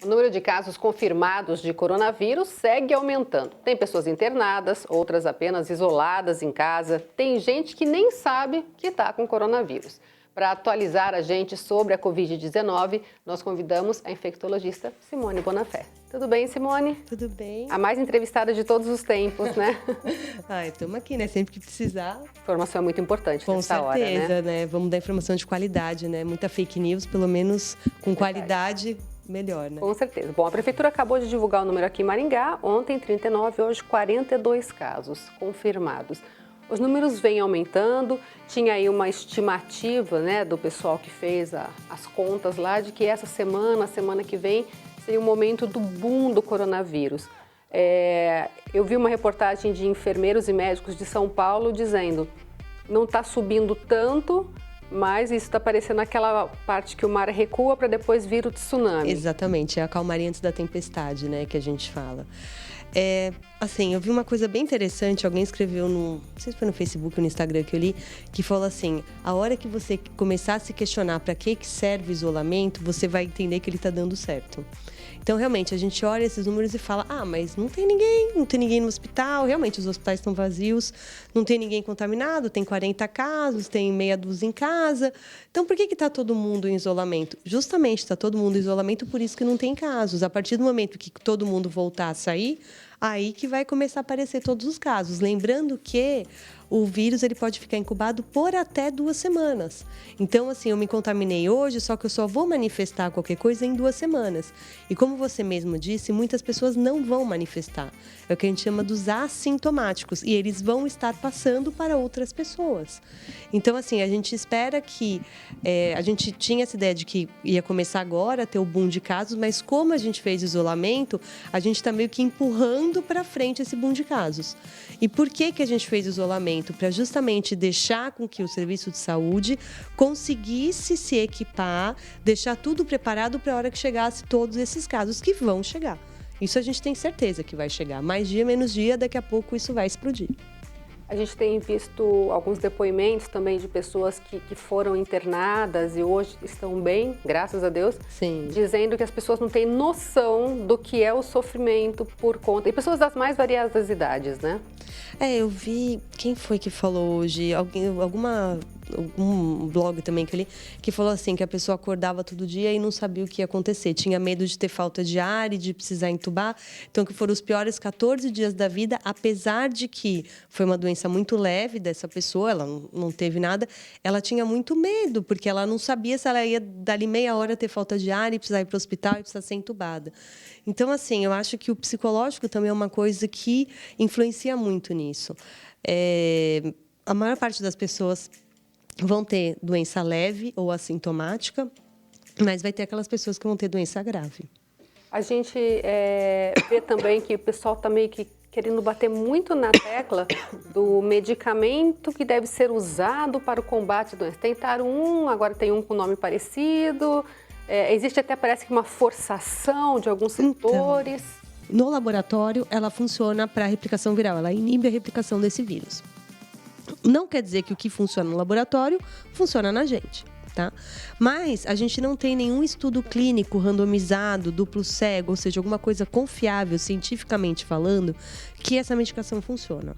O número de casos confirmados de coronavírus segue aumentando. Tem pessoas internadas, outras apenas isoladas em casa. Tem gente que nem sabe que está com coronavírus. Para atualizar a gente sobre a Covid-19, nós convidamos a infectologista Simone Bonafé. Tudo bem, Simone? Tudo bem. A mais entrevistada de todos os tempos, né? Estamos aqui, né? Sempre que precisar. Informação é muito importante nessa hora, né? Com certeza, né? Vamos dar informação de qualidade, né? Muita fake news, pelo menos com qualidade, melhor, né? Com certeza. Bom, a Prefeitura acabou de divulgar o número aqui em Maringá. Ontem, 39, hoje 42 casos confirmados. Os números vêm aumentando, tinha aí uma estimativa, né, do pessoal que fez as contas lá de que essa semana, a semana que vem, seria o momento do boom do coronavírus. Eu vi uma reportagem de enfermeiros e médicos de São Paulo dizendo não está subindo tanto, mas isso está parecendo aquela parte que o mar recua para depois vir o tsunami. Exatamente, é a calmaria antes da tempestade, né, que a gente fala. Assim, eu vi uma coisa bem interessante, alguém escreveu não sei se foi no Facebook ou no Instagram que eu li, que falou assim, a hora que você começar a se questionar para que serve o isolamento, você vai entender que ele está dando certo. Então, realmente, a gente olha esses números e fala, mas não tem ninguém no hospital, realmente os hospitais estão vazios, não tem ninguém contaminado, tem 40 casos, tem meia dúzia em casa. Então, por que está todo mundo em isolamento? Justamente, está todo mundo em isolamento, por isso que não tem casos. A partir do momento que todo mundo voltar a sair, aí que vai começar a aparecer todos os casos. Lembrando que o vírus ele pode ficar incubado por até 2 semanas. Então, assim, eu me contaminei hoje, só que eu só vou manifestar qualquer coisa em 2 semanas. E como você mesmo disse, muitas pessoas não vão manifestar. É o que a gente chama dos assintomáticos. E eles vão estar passando para outras pessoas. Então, assim, a gente espera que... a gente tinha essa ideia de que ia começar agora a ter o boom de casos, mas como a gente fez isolamento, a gente está meio que empurrando para frente esse boom de casos. E por que a gente fez isolamento? Para justamente deixar com que o serviço de saúde conseguisse se equipar, deixar tudo preparado para a hora que chegasse todos esses casos que vão chegar. Isso a gente tem certeza que vai chegar. Mais dia, menos dia, daqui a pouco isso vai explodir. A gente tem visto alguns depoimentos também de pessoas que foram internadas e hoje estão bem, graças a Deus. Sim. Dizendo que as pessoas não têm noção do que é o sofrimento por conta... E pessoas das mais variadas idades, né? Eu vi... Quem foi que falou hoje? Algum blog também que eu li, que falou assim, que a pessoa acordava todo dia e não sabia o que ia acontecer. Tinha medo de ter falta de ar e de precisar entubar. Então, que foram os piores 14 dias da vida, apesar de que foi uma doença muito leve dessa pessoa, ela não teve nada, ela tinha muito medo, porque ela não sabia se ela ia, dali meia hora, ter falta de ar e precisar ir para o hospital e precisar ser entubada. Então, assim, eu acho que o psicológico também é uma coisa que influencia muito nisso. A maior parte das pessoas vão ter doença leve ou assintomática, mas vai ter aquelas pessoas que vão ter doença grave. A gente vê também que o pessoal está meio que querendo bater muito na tecla do medicamento que deve ser usado para o combate à doença. Tentaram agora tem um com nome parecido. Existe até, parece que uma forçação de alguns setores. Então, no laboratório, ela funciona para a replicação viral, ela inibe a replicação desse vírus. Não quer dizer que o que funciona no laboratório funciona na gente, tá? Mas a gente não tem nenhum estudo clínico randomizado, duplo cego, ou seja, alguma coisa confiável, cientificamente falando, que essa medicação funciona.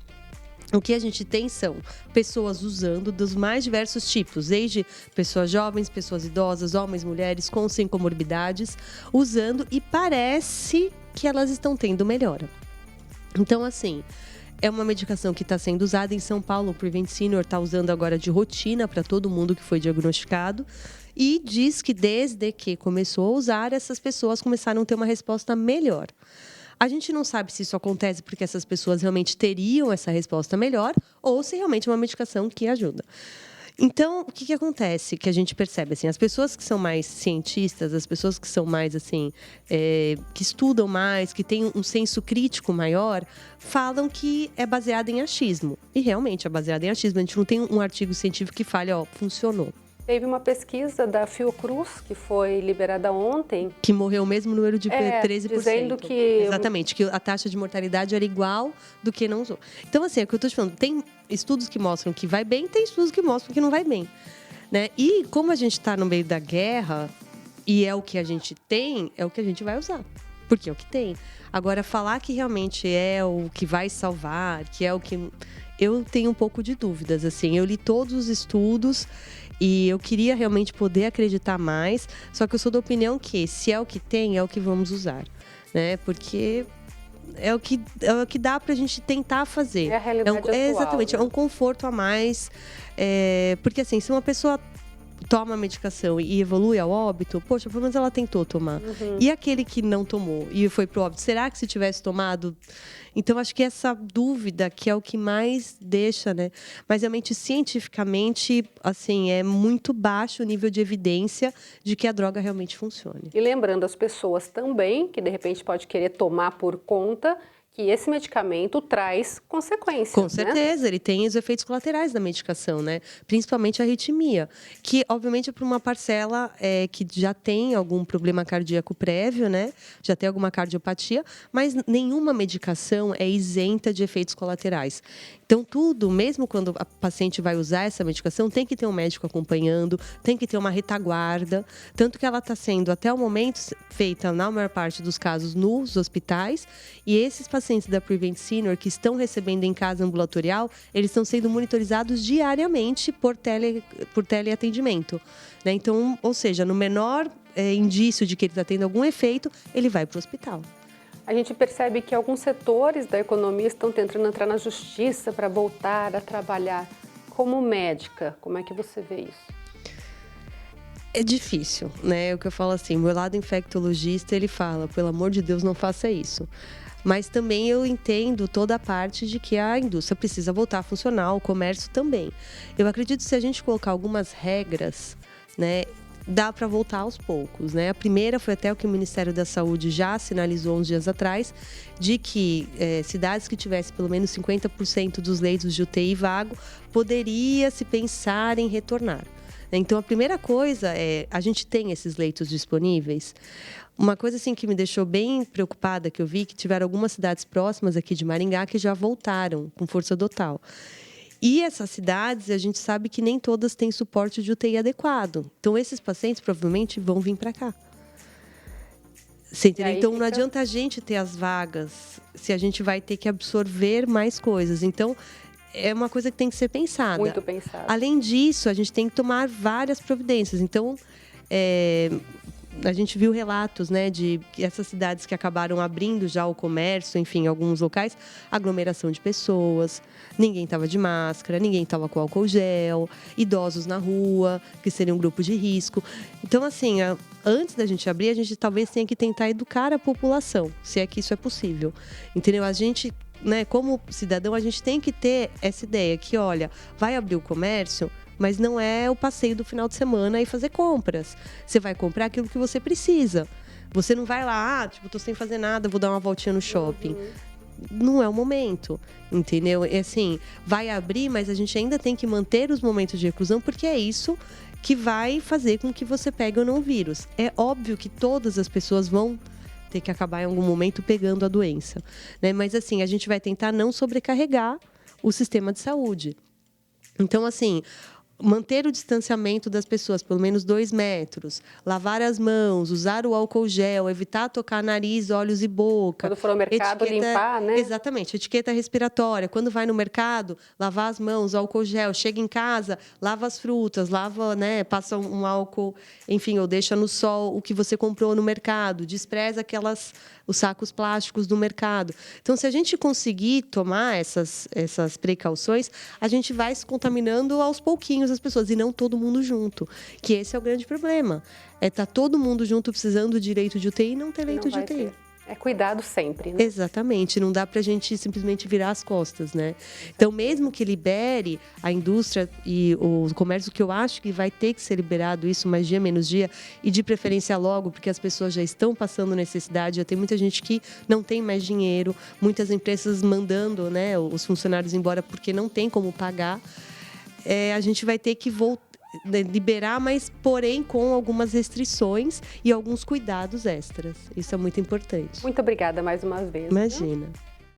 O que a gente tem são pessoas usando dos mais diversos tipos, desde pessoas jovens, pessoas idosas, homens, mulheres, com sem comorbidades, usando e parece que elas estão tendo melhora. Então, assim... É uma medicação que está sendo usada em São Paulo. O Prevent Senior está usando agora de rotina para todo mundo que foi diagnosticado. E diz que desde que começou a usar, essas pessoas começaram a ter uma resposta melhor. A gente não sabe se isso acontece porque essas pessoas realmente teriam essa resposta melhor ou se realmente é uma medicação que ajuda. Então, o que acontece? Que a gente percebe, assim, as pessoas que são mais cientistas, as pessoas que são mais, assim, que estudam mais, que têm um senso crítico maior, falam que é baseado em achismo. E realmente é baseado em achismo. A gente não tem um artigo científico que fale, funcionou. Teve uma pesquisa da Fiocruz, que foi liberada ontem. Que morreu o mesmo número de 13%. Dizendo que... Exatamente, que a taxa de mortalidade era igual do que não usou. Então, assim, é o que eu estou te falando. Tem estudos que mostram que vai bem, tem estudos que mostram que não vai bem, né? E como a gente está no meio da guerra, e é o que a gente tem, é o que a gente vai usar. Porque é o que tem. Agora, falar que realmente é o que vai salvar, que é o que... Eu tenho um pouco de dúvidas, assim. Eu li todos os estudos e eu queria realmente poder acreditar mais. Só que eu sou da opinião que, se é o que tem, é o que vamos usar, né? Porque é o que dá pra gente tentar fazer. É a realidade atual, exatamente, né? É um conforto a mais. Porque, assim, se uma pessoa toma a medicação e evolui ao óbito, poxa, pelo menos ela tentou tomar. E aquele que não tomou e foi pro óbito, será que se tivesse tomado? Então, acho que essa dúvida que é o que mais deixa, né? Mas, realmente, cientificamente, assim, é muito baixo o nível de evidência de que a droga realmente funcione. E lembrando as pessoas também, que de repente pode querer tomar por conta, que esse medicamento traz consequências. Com certeza, ele tem os efeitos colaterais da medicação, né? Principalmente a arritmia, que obviamente é para uma parcela que já tem algum problema cardíaco prévio, né? Já tem alguma cardiopatia, mas nenhuma medicação é isenta de efeitos colaterais. Então, tudo, mesmo quando a paciente vai usar essa medicação, tem que ter um médico acompanhando, tem que ter uma retaguarda. Tanto que ela está sendo, até o momento, feita, na maior parte dos casos, nos hospitais. E esses pacientes da Prevent Senior que estão recebendo em casa ambulatorial, eles estão sendo monitorizados diariamente por teleatendimento, né? Então, ou seja, no menor indício de que ele está tendo algum efeito, ele vai para o hospital. A gente percebe que alguns setores da economia estão tentando entrar na justiça para voltar a trabalhar. Como médica, como é que você vê isso? É difícil, né? O que eu falo assim, meu lado infectologista, ele fala, pelo amor de Deus, não faça isso. Mas também eu entendo toda a parte de que a indústria precisa voltar a funcionar, o comércio também. Eu acredito que se a gente colocar algumas regras, né, dá para voltar aos poucos, né? A primeira foi até o que o Ministério da Saúde já sinalizou uns dias atrás, de que cidades que tivessem pelo menos 50% dos leitos de UTI vago, poderia se pensar em retornar. Então, a primeira coisa a gente tem esses leitos disponíveis. Uma coisa assim que me deixou bem preocupada, que eu vi que tiveram algumas cidades próximas aqui de Maringá que já voltaram com força total. E essas cidades, a gente sabe que nem todas têm suporte de UTI adequado. Então, esses pacientes provavelmente vão vir para cá. Você entendeu? Então, não adianta a gente ter as vagas se a gente vai ter que absorver mais coisas. Então, é uma coisa que tem que ser pensada. Muito pensada. Além disso, a gente tem que tomar várias providências. Então, a gente viu relatos, né, de essas cidades que acabaram abrindo já o comércio, enfim, alguns locais, aglomeração de pessoas, ninguém estava de máscara, ninguém estava com álcool gel, idosos na rua, que seriam um grupo de risco. Então, assim, antes da gente abrir, a gente talvez tenha que tentar educar a população, se é que isso é possível. Entendeu? A gente, né, como cidadão, a gente tem que ter essa ideia que, olha, vai abrir o comércio, mas não é o passeio do final de semana e fazer compras. Você vai comprar aquilo que você precisa. Você não vai lá, tô sem fazer nada, vou dar uma voltinha no shopping. Não é o momento, entendeu? É assim, vai abrir, mas a gente ainda tem que manter os momentos de reclusão, porque é isso que vai fazer com que você pegue ou não o vírus. É óbvio que todas as pessoas vão ter que acabar em algum momento pegando a doença, né? Mas assim, a gente vai tentar não sobrecarregar o sistema de saúde. Então, assim, manter o distanciamento das pessoas, pelo menos 2 metros, lavar as mãos, usar o álcool gel, evitar tocar nariz, olhos e boca. Quando for ao mercado, limpar, né? Exatamente, etiqueta respiratória. Quando vai no mercado, lavar as mãos, álcool gel. Chega em casa, lava as frutas, lava, né, passa um álcool, enfim, ou deixa no sol o que você comprou no mercado. Despreza os sacos plásticos do mercado. Então, se a gente conseguir tomar essas precauções, a gente vai se contaminando aos pouquinhos as pessoas, e não todo mundo junto. Que esse é o grande problema. Tá todo mundo junto precisando de leito de UTI e não ter leito de UTI. É cuidado sempre, né? Exatamente, não dá para a gente simplesmente virar as costas, né? Então, mesmo que libere a indústria e o comércio, que eu acho que vai ter que ser liberado isso mais dia, menos dia, e de preferência logo, porque as pessoas já estão passando necessidade, já tem muita gente que não tem mais dinheiro, muitas empresas mandando, né, os funcionários embora porque não tem como pagar. A gente vai ter que liberar, mas porém com algumas restrições e alguns cuidados extras. Isso é muito importante. Muito obrigada mais uma vez. Imagina.